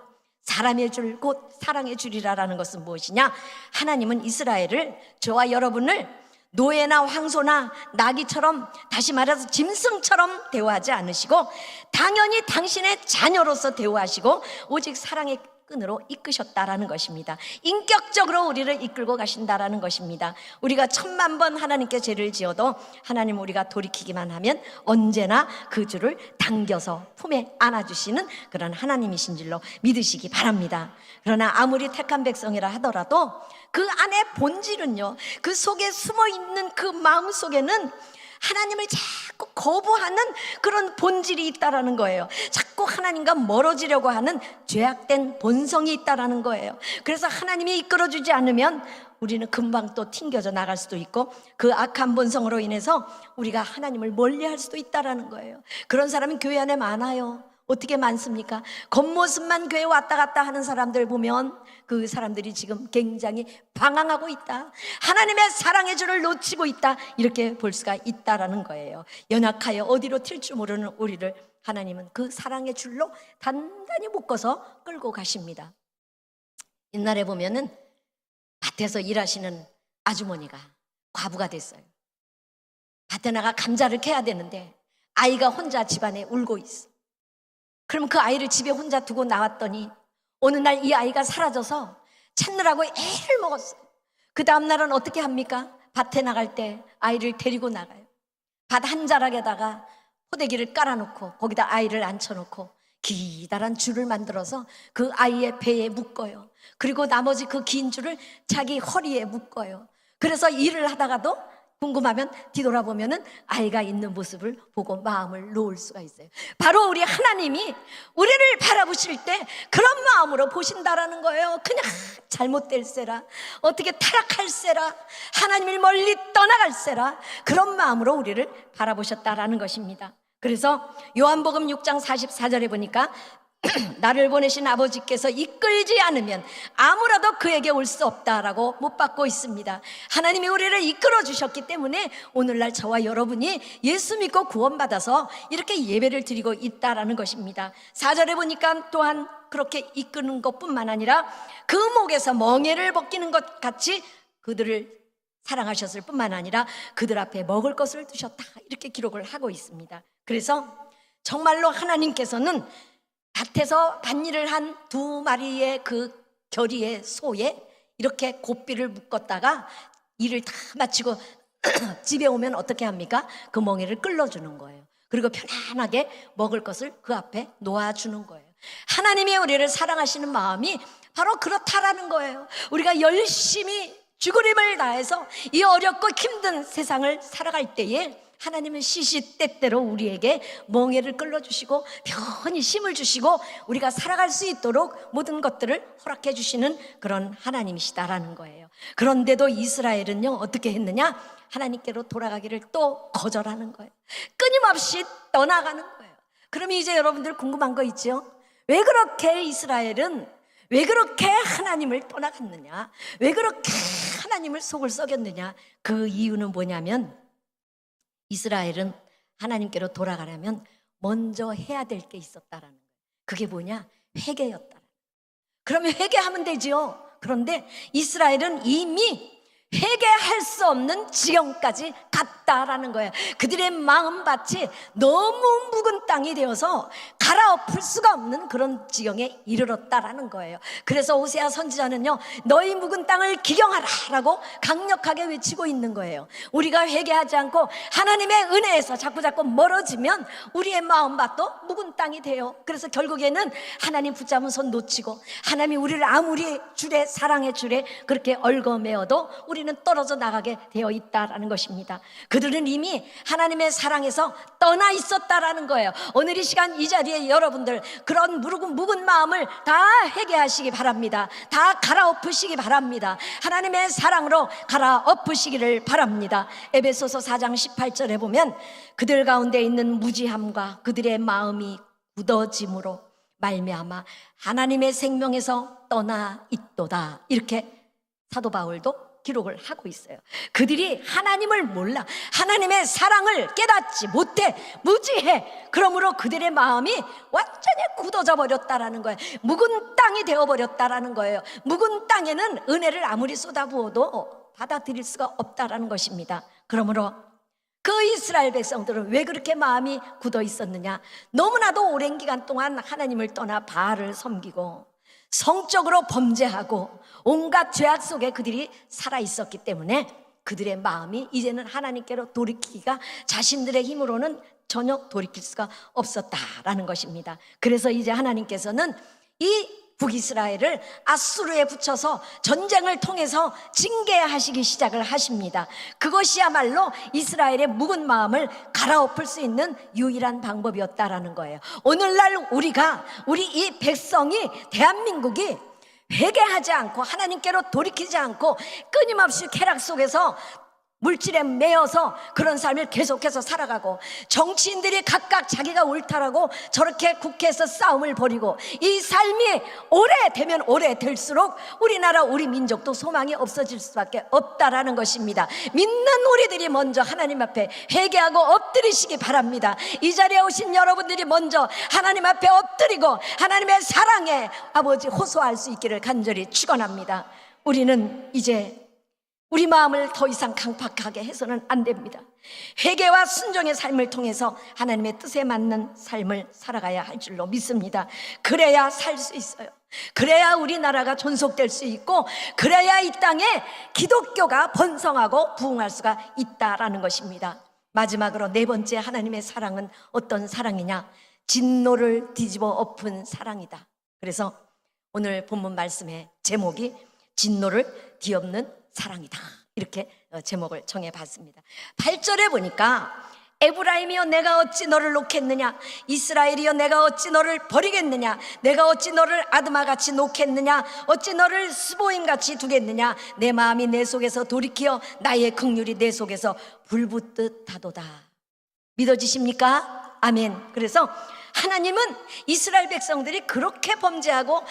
사람의 줄 곧 사랑의 줄이라는 것은 무엇이냐? 하나님은 이스라엘을, 저와 여러분을 노예나 황소나 나귀처럼, 다시 말해서 짐승처럼 대우하지 않으시고 당연히 당신의 자녀로서 대우하시고 오직 사랑의 끈으로 이끄셨다라는 것입니다. 인격적으로 우리를 이끌고 가신다라는 것입니다. 우리가 10,000번 하나님께 죄를 지어도 하나님 우리가 돌이키기만 하면 언제나 그 줄을 당겨서 품에 안아주시는 그런 하나님이신 줄로 믿으시기 바랍니다. 그러나 아무리 택한 백성이라 하더라도 그 안에 본질은요, 그 속에 숨어있는 그 마음 속에는 하나님을 자꾸 거부하는 그런 본질이 있다라는 거예요. 자꾸 하나님과 멀어지려고 하는 죄악된 본성이 있다라는 거예요. 그래서 하나님이 이끌어주지 않으면 우리는 금방 또 튕겨져 나갈 수도 있고, 그 악한 본성으로 인해서 우리가 하나님을 멀리할 수도 있다라는 거예요. 그런 사람이 교회 안에 많아요. 어떻게 많습니까? 겉모습만 교회 왔다 갔다 하는 사람들 보면 그 사람들이 지금 굉장히 방황하고 있다, 하나님의 사랑의 줄을 놓치고 있다, 이렇게 볼 수가 있다라는 거예요. 연약하여 어디로 튈 줄 모르는 우리를 하나님은 그 사랑의 줄로 단단히 묶어서 끌고 가십니다. 옛날에 보면은 밭에서 일하시는 아주머니가 과부가 됐어요. 밭에 나가 감자를 캐야 되는데 아이가 혼자 집안에 울고 있어. 그럼 그 아이를 집에 혼자 두고 나왔더니 어느 날 이 아이가 사라져서 찾느라고 애를 먹었어요. 그 다음 날은 어떻게 합니까? 밭에 나갈 때 아이를 데리고 나가요. 밭 한 자락에다가 포대기를 깔아놓고 거기다 아이를 앉혀놓고 기다란 줄을 만들어서 그 아이의 배에 묶어요. 그리고 나머지 그 긴 줄을 자기 허리에 묶어요. 그래서 일을 하다가도 궁금하면 뒤돌아보면은 아이가 있는 모습을 보고 마음을 놓을 수가 있어요. 바로 우리 하나님이 우리를 바라보실 때 그런 마음으로 보신다라는 거예요. 그냥 잘못될세라, 어떻게 타락할세라, 하나님을 멀리 떠나갈세라, 그런 마음으로 우리를 바라보셨다라는 것입니다. 그래서 요한복음 6장 44절에 보니까 나를 보내신 아버지께서 이끌지 않으면 아무라도 그에게 올 수 없다라고 못 받고 있습니다. 하나님이 우리를 이끌어 주셨기 때문에 오늘날 저와 여러분이 예수 믿고 구원받아서 이렇게 예배를 드리고 있다라는 것입니다. 4절에 보니까 또한 그렇게 이끄는 것뿐만 아니라 그 목에서 멍에를 벗기는 것 같이 그들을 사랑하셨을 뿐만 아니라 그들 앞에 먹을 것을 두셨다, 이렇게 기록을 하고 있습니다. 그래서 정말로 하나님께서는 밭에서 밭일을 한 2마리의 그 결의의 소에 이렇게 고삐를 묶었다가 일을 다 마치고 집에 오면 어떻게 합니까? 그 멍에를 끌어주는 거예요. 그리고 편안하게 먹을 것을 그 앞에 놓아주는 거예요. 하나님이 우리를 사랑하시는 마음이 바로 그렇다라는 거예요. 우리가 열심히 죽으림을 다해서 이 어렵고 힘든 세상을 살아갈 때에 하나님은 시시때때로 우리에게 멍에를 끌어주시고 편히 힘을 주시고 우리가 살아갈 수 있도록 모든 것들을 허락해 주시는 그런 하나님이시다라는 거예요. 그런데도 이스라엘은요, 어떻게 했느냐? 하나님께로 돌아가기를 또 거절하는 거예요. 끊임없이 떠나가는 거예요. 그럼 이제 여러분들 궁금한 거 있죠? 왜 그렇게 이스라엘은 왜 그렇게 하나님을 떠나갔느냐? 왜 그렇게 하나님을 속을 썩였느냐? 그 이유는 뭐냐면 이스라엘은 하나님께로 돌아가려면 먼저 해야 될 게 있었다라는 거예요. 그게 뭐냐? 회개였다. 그러면 회개하면 되지요. 그런데 이스라엘은 이미 회개할 수 없는 지경까지 갔다라는 거예요. 그들의 마음밭이 너무 묵은 땅이 되어서 갈아엎을 수가 없는 그런 지경에 이르렀다라는 거예요. 그래서 호세아 선지자는요, 너희 묵은 땅을 기경하라 라고 강력하게 외치고 있는 거예요. 우리가 회개하지 않고 하나님의 은혜에서 자꾸자꾸 멀어지면 우리의 마음밭도 묵은 땅이 돼요. 그래서 결국에는 하나님 붙잡은 손 놓치고 하나님이 우리를 아무리 주래 사랑해 주래 그렇게 얽어매어도 우리는 떨어져 나가게 되어 있다라는 것입니다. 그들은 이미 하나님의 사랑에서 떠나 있었다라는 거예요. 오늘 이 시간 이 자리에 여러분들 그런 묵은 마음을 다 회개하시기 바랍니다. 다 갈아엎으시기 바랍니다. 하나님의 사랑으로 갈아엎으시기를 바랍니다. 에베소서 4장 18절에 보면 그들 가운데 있는 무지함과 그들의 마음이 굳어짐으로 말미암아 하나님의 생명에서 떠나 있도다, 이렇게 사도 바울도 기록을 하고 있어요. 그들이 하나님을 몰라 하나님의 사랑을 깨닫지 못해 무지해. 그러므로 그들의 마음이 완전히 굳어져 버렸다라는 거예요. 묵은 땅이 되어버렸다라는 거예요. 묵은 땅에는 은혜를 아무리 쏟아부어도 받아들일 수가 없다라는 것입니다. 그러므로 그 이스라엘 백성들은 왜 그렇게 마음이 굳어 있었느냐? 너무나도 오랜 기간 동안 하나님을 떠나 바알을 섬기고 성적으로 범죄하고 온갖 죄악 속에 그들이 살아 있었기 때문에 그들의 마음이 이제는 하나님께로 돌이키기가 자신들의 힘으로는 전혀 돌이킬 수가 없었다라는 것입니다. 그래서 이제 하나님께서는 이 북이스라엘을 아수르에 붙여서 전쟁을 통해서 징계하시기 시작을 하십니다. 그것이야말로 이스라엘의 묵은 마음을 갈아엎을 수 있는 유일한 방법이었다라는 거예요. 오늘날 우리 이 백성이, 대한민국이 회개하지 않고 하나님께로 돌이키지 않고 끊임없이 쾌락 속에서 물질에 매여서 그런 삶을 계속해서 살아가고, 정치인들이 각각 자기가 옳다라고 저렇게 국회에서 싸움을 벌이고, 이 삶이 오래되면 오래될수록 우리나라 우리 민족도 소망이 없어질 수밖에 없다라는 것입니다. 믿는 우리들이 먼저 하나님 앞에 회개하고 엎드리시기 바랍니다. 이 자리에 오신 여러분들이 먼저 하나님 앞에 엎드리고 하나님의 사랑에 아버지 호소할 수 있기를 간절히 축원합니다. 우리는 이제 우리 마음을 더 이상 강팍하게 해서는 안 됩니다. 회개와 순종의 삶을 통해서 하나님의 뜻에 맞는 삶을 살아가야 할 줄로 믿습니다. 그래야 살 수 있어요. 그래야 우리나라가 존속될 수 있고, 그래야 이 땅에 기독교가 번성하고 부흥할 수가 있다라는 것입니다. 마지막으로 네 번째 하나님의 사랑은 어떤 사랑이냐? 진노를 뒤집어 엎은 사랑이다. 그래서 오늘 본문 말씀의 제목이 진노를 뒤엎는 사랑이다, 이렇게 제목을 정해봤습니다. 8절에 보니까 에브라임이여 내가 어찌 너를 놓겠느냐, 이스라엘이여 내가 어찌 너를 버리겠느냐, 내가 어찌 너를 아드마같이 놓겠느냐, 어찌 너를 스보임같이 두겠느냐, 내 마음이 내 속에서 돌이키어 나의 긍휼이 내 속에서 불붙듯 하도다. 믿어지십니까? 아멘. 그래서 하나님은 이스라엘 백성들이 그렇게 범죄하고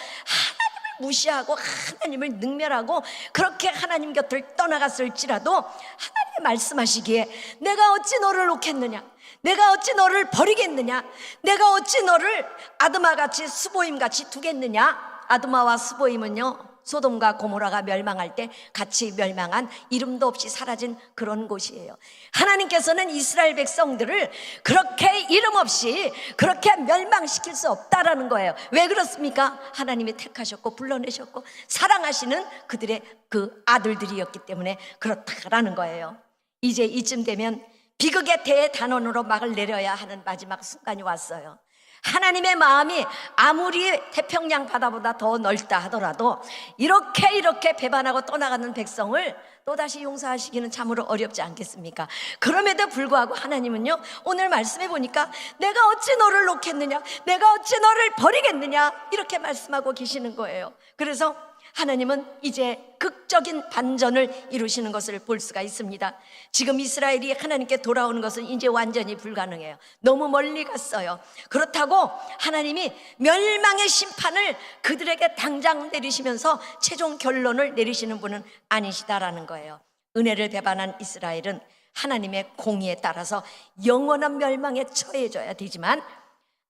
무시하고 하나님을 능멸하고 그렇게 하나님 곁을 떠나갔을지라도 하나님이 말씀하시기에 내가 어찌 너를 놓겠느냐, 내가 어찌 너를 버리겠느냐, 내가 어찌 너를 아드마같이 스보임같이 두겠느냐. 아드마와 스보임은요, 소돔과 고모라가 멸망할 때 같이 멸망한, 이름도 없이 사라진 그런 곳이에요. 하나님께서는 이스라엘 백성들을 그렇게 이름 없이 그렇게 멸망시킬 수 없다라는 거예요. 왜 그렇습니까? 하나님이 택하셨고 불러내셨고 사랑하시는 그들의 그 아들들이었기 때문에 그렇다라는 거예요. 이제 이쯤 되면 비극의 대단원으로 막을 내려야 하는 마지막 순간이 왔어요. 하나님의 마음이 아무리 태평양 바다보다 더 넓다 하더라도 이렇게 배반하고 떠나가는 백성을 또다시 용서하시기는 참으로 어렵지 않겠습니까? 그럼에도 불구하고 하나님은요, 오늘 말씀해 보니까 내가 어찌 너를 놓겠느냐, 내가 어찌 너를 버리겠느냐, 이렇게 말씀하고 계시는 거예요. 그래서 하나님은 이제 극적인 반전을 이루시는 것을 볼 수가 있습니다. 지금 이스라엘이 하나님께 돌아오는 것은 이제 완전히 불가능해요. 너무 멀리 갔어요. 그렇다고 하나님이 멸망의 심판을 그들에게 당장 내리시면서 최종 결론을 내리시는 분은 아니시다라는 거예요. 은혜를 배반한 이스라엘은 하나님의 공의에 따라서 영원한 멸망에 처해져야 되지만,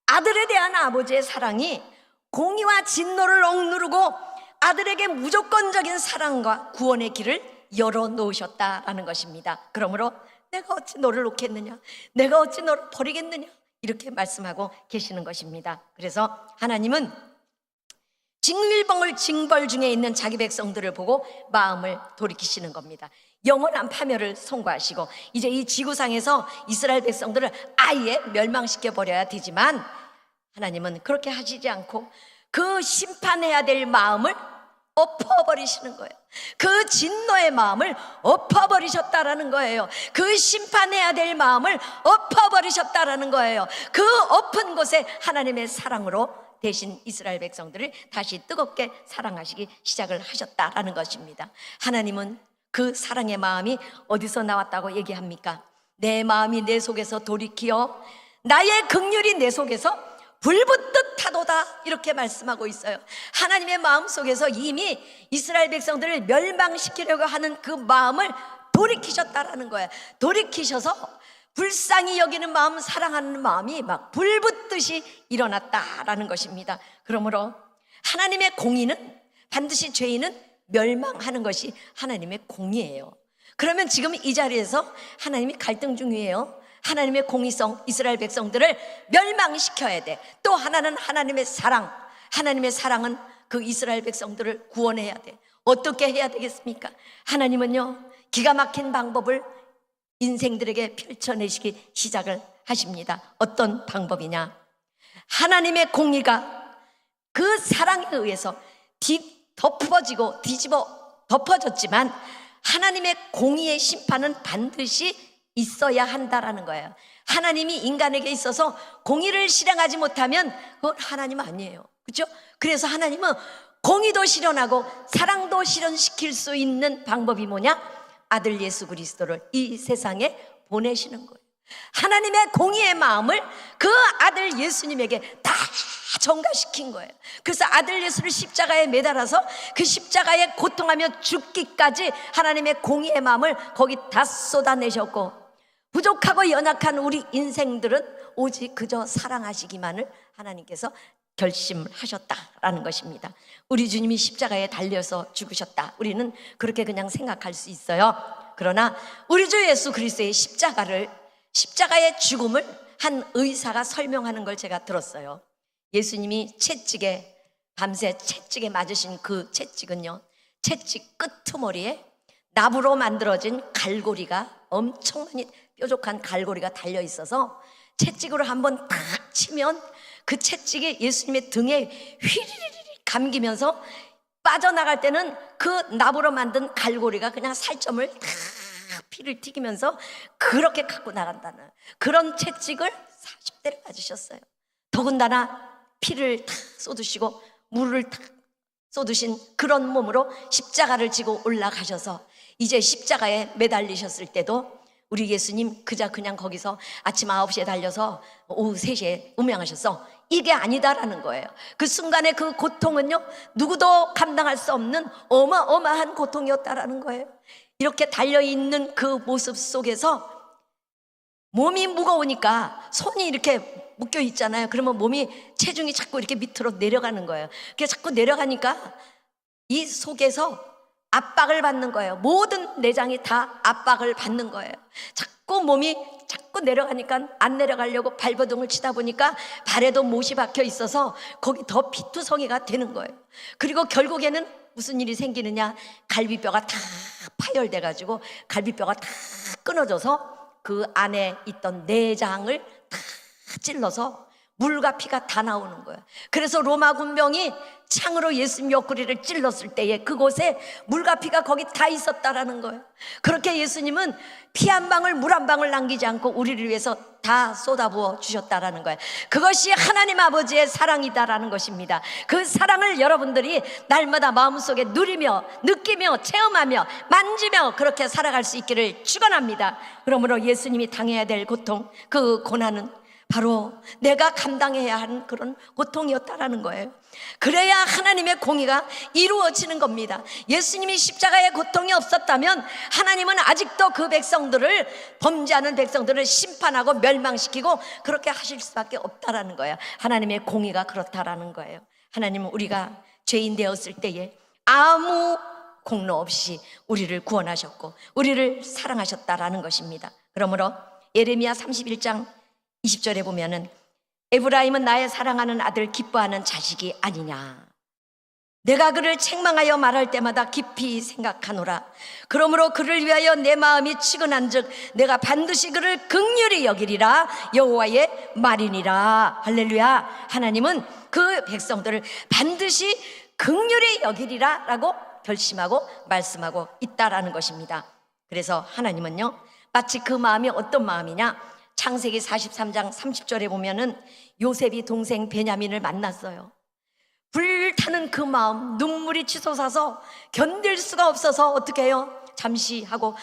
아들에 대한 아버지의 사랑이 공의와 진노를 억누르고 아들에게 무조건적인 사랑과 구원의 길을 열어놓으셨다라는 것입니다. 그러므로 내가 어찌 너를 놓겠느냐, 내가 어찌 너를 버리겠느냐, 이렇게 말씀하고 계시는 것입니다. 그래서 하나님은 징벌 중에 있는 자기 백성들을 보고 마음을 돌이키시는 겁니다. 영원한 파멸을 선고하시고 이제 이 지구상에서 이스라엘 백성들을 아예 멸망시켜 버려야 되지만, 하나님은 그렇게 하시지 않고 그 심판해야 될 마음을 엎어버리시는 거예요. 그 진노의 마음을 엎어버리셨다라는 거예요. 그 심판해야 될 마음을 엎어버리셨다라는 거예요. 그 엎은 곳에 하나님의 사랑으로 대신 이스라엘 백성들을 다시 뜨겁게 사랑하시기 시작을 하셨다라는 것입니다. 하나님은 그 사랑의 마음이 어디서 나왔다고 얘기합니까? 내 마음이 내 속에서 돌이키어 나의 긍휼이 내 속에서 불붙듯 하도다, 이렇게 말씀하고 있어요. 하나님의 마음 속에서 이미 이스라엘 백성들을 멸망시키려고 하는 그 마음을 돌이키셨다라는 거예요. 돌이키셔서 불쌍히 여기는 마음, 사랑하는 마음이 막 불붙듯이 일어났다라는 것입니다. 그러므로 하나님의 공의는 반드시 죄인은 멸망하는 것이 하나님의 공의예요. 그러면 지금 이 자리에서 하나님이 갈등 중이에요. 하나님의 공의성, 이스라엘 백성들을 멸망시켜야 돼. 또 하나는 하나님의 사랑, 하나님의 사랑은 그 이스라엘 백성들을 구원해야 돼. 어떻게 해야 되겠습니까? 하나님은요, 기가 막힌 방법을 인생들에게 펼쳐내시기 시작을 하십니다. 어떤 방법이냐? 하나님의 공의가 그 사랑에 의해서 덮어졌지만 하나님의 공의의 심판은 반드시 있어야 한다라는 거예요. 하나님이 인간에게 있어서 공의를 실행하지 못하면 그건 하나님 아니에요. 그렇죠? 그래서 하나님은 공의도 실현하고 사랑도 실현시킬 수 있는 방법이 뭐냐? 아들 예수 그리스도를 이 세상에 보내시는 거예요. 하나님의 공의의 마음을 그 아들 예수님에게 다 전가시킨 거예요. 그래서 아들 예수를 십자가에 매달아서 그 십자가에 고통하며 죽기까지 하나님의 공의의 마음을 거기 다 쏟아내셨고, 부족하고 연약한 우리 인생들은 오직 그저 사랑하시기만을 하나님께서 결심하셨다라는 것입니다. 우리 주님이 십자가에 달려서 죽으셨다, 우리는 그렇게 그냥 생각할 수 있어요. 그러나 우리 주 예수 그리스도의 십자가의 죽음을 한 의사가 설명하는 걸 제가 들었어요. 예수님이 밤새 채찍에 맞으신 그 채찍은요, 채찍 끄트머리에 나무로 만들어진 갈고리가 엄청 많이 뾰족한 갈고리가 달려 있어서 채찍으로 한번 탁 치면 그 채찍이 예수님의 등에 휘리리리 감기면서 빠져나갈 때는 그 나무로 만든 갈고리가 그냥 살점을 탁 피를 튀기면서 그렇게 갖고 나간다는 그런 채찍을 40대를 맞으셨어요. 더군다나 피를 탁 쏟으시고 물을 탁 쏟으신 그런 몸으로 십자가를 지고 올라가셔서 이제 십자가에 매달리셨을 때도 우리 예수님 그냥 거기서 아침 9시에 달려서 오후 3시에 운명하셨어, 이게 아니다라는 거예요. 그 순간의 그 고통은요, 누구도 감당할 수 없는 어마어마한 고통이었다라는 거예요. 이렇게 달려있는 그 모습 속에서 몸이 무거우니까 손이 이렇게 묶여 있잖아요. 그러면 몸이 체중이 자꾸 이렇게 밑으로 내려가는 거예요. 그게 자꾸 내려가니까 이 속에서 압박을 받는 거예요. 모든 내장이 다 압박을 받는 거예요. 자꾸 몸이 자꾸 내려가니까 안 내려가려고 발버둥을 치다 보니까 발에도 못이 박혀 있어서 거기 더 피투성이가 되는 거예요. 그리고 결국에는 무슨 일이 생기느냐? 갈비뼈가 다 파열돼 가지고 갈비뼈가 다 끊어져서 그 안에 있던 내장을 다 찔러서 물과 피가 다 나오는 거예요. 그래서 로마 군병이 창으로 예수님 옆구리를 찔렀을 때에 그곳에 물과 피가 거기 다 있었다라는 거예요. 그렇게 예수님은 피 한 방울 물 한 방울 남기지 않고 우리를 위해서 다 쏟아부어 주셨다라는 거예요. 그것이 하나님 아버지의 사랑이다라는 것입니다. 그 사랑을 여러분들이 날마다 마음속에 누리며 느끼며 체험하며 만지며 그렇게 살아갈 수 있기를 축원합니다. 그러므로 예수님이 당해야 될 고통, 그 고난은 바로 내가 감당해야 하는 그런 고통이었다라는 거예요. 그래야 하나님의 공의가 이루어지는 겁니다. 예수님이 십자가의 고통이 없었다면 하나님은 아직도 그 백성들을, 범죄하는 백성들을 심판하고 멸망시키고 그렇게 하실 수밖에 없다라는 거예요. 하나님의 공의가 그렇다라는 거예요. 하나님은 우리가 죄인 되었을 때에 아무 공로 없이 우리를 구원하셨고 우리를 사랑하셨다라는 것입니다. 그러므로 예레미야 31장 20절에 보면은 에브라임은 나의 사랑하는 아들, 기뻐하는 자식이 아니냐. 내가 그를 책망하여 말할 때마다 깊이 생각하노라. 그러므로 그를 위하여 내 마음이 치근한즉 내가 반드시 그를 긍휼히 여기리라. 여호와의 말이니라. 할렐루야. 하나님은 그 백성들을 반드시 긍휼히 여기리라 라고 결심하고 말씀하고 있다라는 것입니다. 그래서 하나님은요, 마치 그 마음이 어떤 마음이냐, 창세기 43장 30절에 보면은 요셉이 동생 베냐민을 만났어요. 불타는 그 마음, 눈물이 치솟아서 견딜 수가 없어서 어떻게 해요? 잠시 하고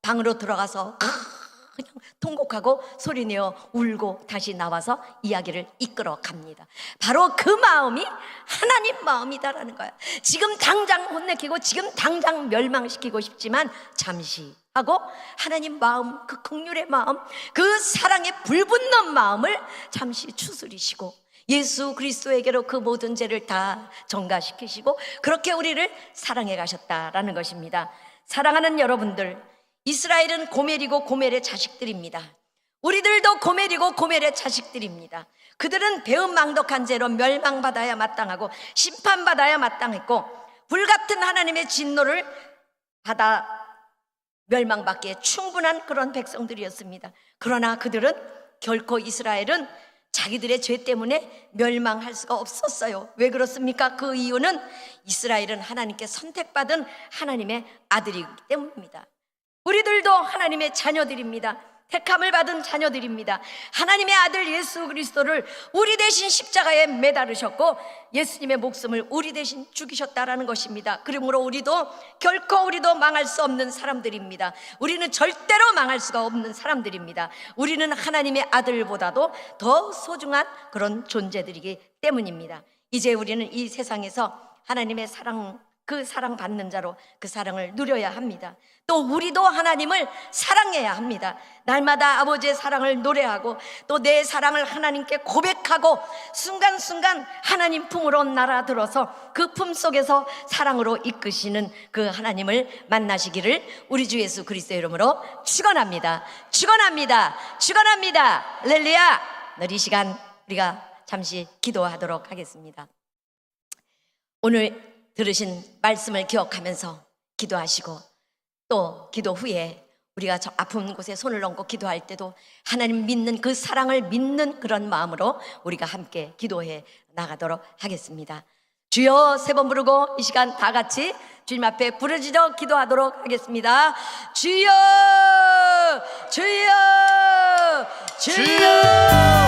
방으로 들어가서 그냥 통곡하고 소리내어 울고 다시 나와서 이야기를 이끌어 갑니다. 바로 그 마음이 하나님 마음이다라는 거야. 지금 당장 혼내키고 지금 당장 멸망시키고 싶지만 잠시 하고 하나님 마음, 그 긍휼의 마음, 그 사랑의 불붙는 마음을 잠시 추스리시고 예수 그리스도에게로 그 모든 죄를 다 전가시키시고 그렇게 우리를 사랑해 가셨다라는 것입니다. 사랑하는 여러분들, 이스라엘은 고멜이고 고멜의 자식들입니다. 우리들도 고멜이고 고멜의 자식들입니다. 그들은 배은망덕한 죄로 멸망받아야 마땅하고 심판받아야 마땅했고 불같은 하나님의 진노를 받아 멸망받기에 충분한 그런 백성들이었습니다. 그러나 그들은 결코, 이스라엘은 자기들의 죄 때문에 멸망할 수가 없었어요. 왜 그렇습니까? 그 이유는 이스라엘은 하나님께 선택받은 하나님의 아들이기 때문입니다. 우리들도 하나님의 자녀들입니다. 택함을 받은 자녀들입니다. 하나님의 아들 예수 그리스도를 우리 대신 십자가에 매달으셨고 예수님의 목숨을 우리 대신 죽이셨다라는 것입니다. 그러므로 결코 우리도 망할 수 없는 사람들입니다. 우리는 절대로 망할 수가 없는 사람들입니다. 우리는 하나님의 아들보다도 더 소중한 그런 존재들이기 때문입니다. 이제 우리는 이 세상에서 하나님의 사랑, 그 사랑 받는 자로 그 사랑을 누려야 합니다. 또 우리도 하나님을 사랑해야 합니다. 날마다 아버지의 사랑을 노래하고 또 내 사랑을 하나님께 고백하고 순간순간 하나님 품으로 날아들어서 그 품 속에서 사랑으로 이끄시는 그 하나님을 만나시기를 우리 주 예수 그리스도의 이름으로 축원합니다. 축원합니다. 축원합니다. 할렐루야. 오늘 이 시간 우리가 잠시 기도하도록 하겠습니다. 오늘 들으신 말씀을 기억하면서 기도하시고 또 기도 후에 우리가 저 아픈 곳에 손을 얹고 기도할 때도 하나님 믿는 그 사랑을 믿는 그런 마음으로 우리가 함께 기도해 나가도록 하겠습니다. 주여 세 번 부르고 이 시간 다 같이 주님 앞에 부르짖어 기도하도록 하겠습니다. 주여, 주여, 주여.